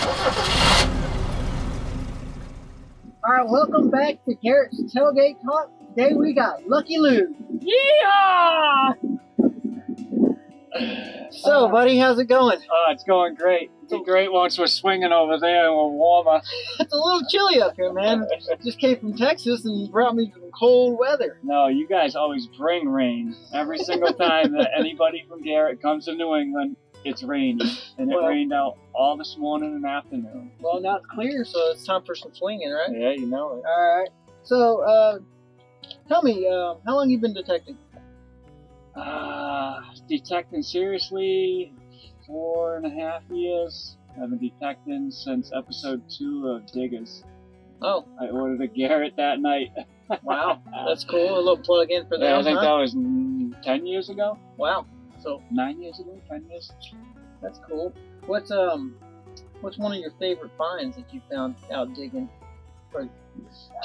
All right, welcome back to Garrett's Tailgate Talk. Today we got Lucky Lou. Yeah! So, buddy, how's it going? It's going great. It's great once we're swinging over there and we're warmer. It's a little chilly up here, man. Just came from Texas and you brought me some cold weather. No, you guys always bring rain. Every single time that anybody from Garrett comes to New England, it's raining. And it rained out all this morning and afternoon. Well, now it's clear, so it's time for some swinging, right? Yeah, you know it. All right. So, tell me, how long you been detecting? Detecting seriously, 4.5 years. I've been detecting since episode 2 of Diggers. Oh. I ordered a Garrett that night. Wow, that's cool. A little plug in for them. Yeah, I think that was 10 years ago. Wow. So 9 years ago, 10 years. That's cool. What's one of your favorite finds that you found out digging? Or do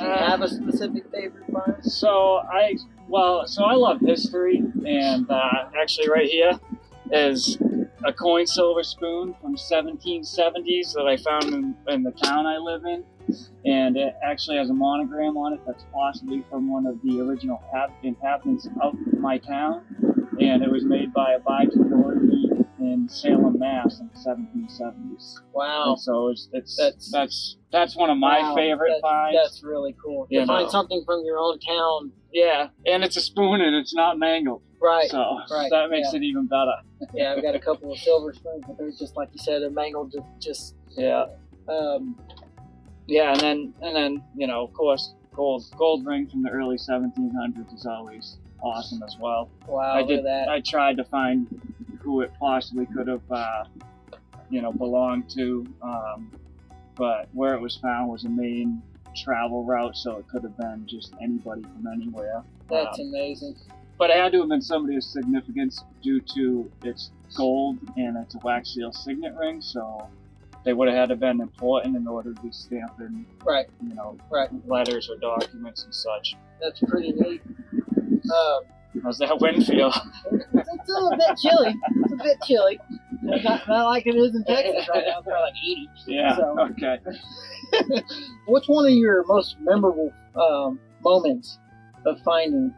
you have a specific favorite find? So I love history, and actually right here is a coin silver spoon from 1770s that I found in the town I live in, and it actually has a monogram on it that's possibly from one of the original inhabitants of my town, and it was made by a Abijah Doherty in Salem, Mass. in the 1770s. Wow! And so that's one of my favorite finds. That's really cool. To find something from your own town. Yeah, and it's a spoon and it's not mangled. Right. So that makes it even better. Yeah, I've got a couple of silver spoons, but they're just like you said, they're mangled. Yeah. Yeah, and then of course, gold ring from the early 1700s is always awesome as well. Wow, look at that. I tried to find who it possibly could have, belonged to, but where it was found was a main travel route, so it could have been just anybody from anywhere. That's amazing. But it had to have been somebody of significance due to its gold and it's a wax seal signet ring, so they would have had to have been important in order to be stamped in, letters or documents and such. That's pretty neat. How's that wind feel? It's a little bit chilly. It's a bit chilly. Not like it is in Texas right now. It's probably like 80. Yeah, so. Okay. What's one of your most memorable moments of finding?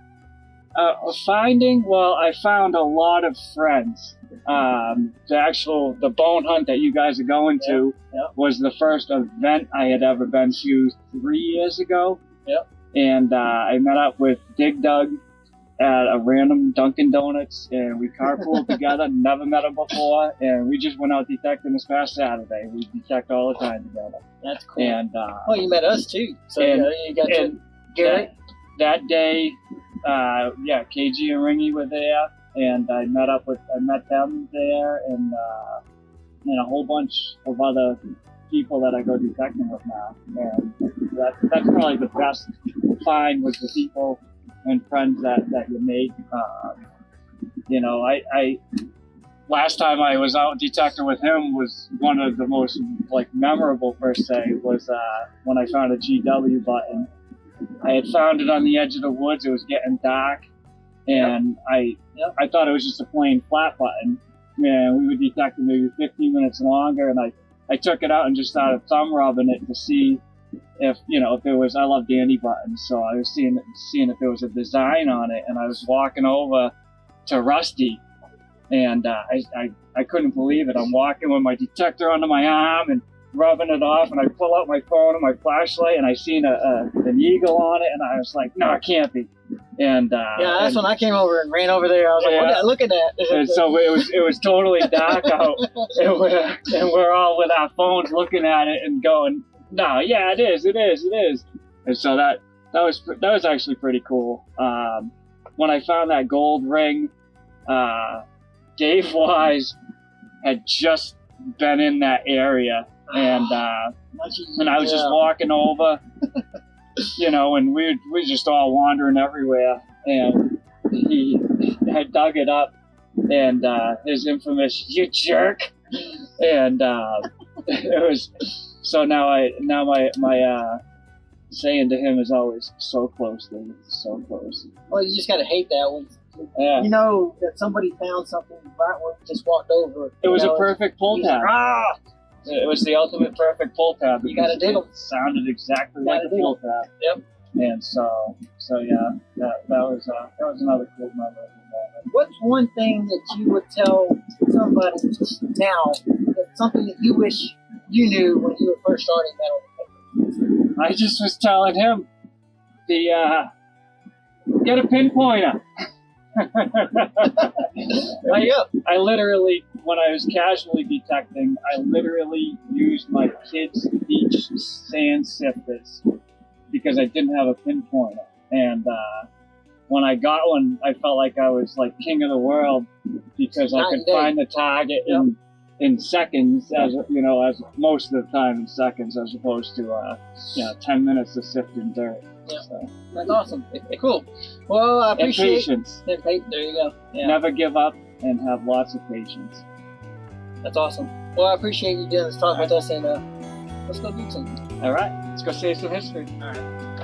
Well, I found a lot of friends. The bone hunt that you guys are going to was the first event I had ever been to 3 years ago. Yep. And I met up with Dig Dug at a random Dunkin' Donuts, and we carpooled together, never met him before, and we just went out detecting this past Saturday. We detect all the time together. That's cool. And you met us too. So you got to Garrett. That day, KG and Ringy were there, and I met them there, and a whole bunch of other people that I go detecting with now. And that's probably the best find was the people and friends that you make. I last time I was out detecting with him was one of the most memorable per se was when I found a GW button. I had found it on the edge of the woods. It was getting dark, and I thought it was just a plain flat button. Man, we were detecting maybe 15 minutes longer, and I took it out and just started thumb rubbing it to see if there was. I love dandy buttons, so I was seeing if there was a design on it, and I was walking over to Rusty, and I couldn't believe it. I'm walking with my detector under my arm and rubbing it off, and I pull out my phone and my flashlight, and I seen an eagle on it, and I was like, no, it can't be. And that's when I came over and ran over there. I was like, look at that. And so it was totally dark out, and we're all with our phones looking at it and going, no, yeah, it is. And so that was actually pretty cool. When I found that gold ring, Dave Wise had just been in that area, and I was just walking over, and we just all wandering everywhere, and he had dug it up, and his infamous "you jerk," and it was. So now my saying to him is always so close, dude, so close. Well, you just gotta hate that one. Yeah. You know that somebody found something right when you just walked over. It was a perfect pull tab. It was the ultimate perfect pull tab. You gotta dig 'em. It sounded exactly like a pull tab. Yep. And so yeah, that was another cool memorable moment. What's one thing that you would tell somebody now, that's something that you wish you knew when you were first starting metal detecting? I just was telling him, get a pinpointer. There you go. I literally, when I was casually detecting, I literally used my kids' beach sand sifters because I didn't have a pinpointer. And when I got one, I felt like I was like king of the world because I could find the target in seconds, as most of the time in seconds, as opposed to 10 minutes of sifting dirt. Yeah. So. That's awesome. Cool. Well, I appreciate patience. There you go. Yeah. Never give up and have lots of patience. That's awesome. Well, I appreciate you doing this talk with us, and let's go do something. All right, let's go save some history. All right.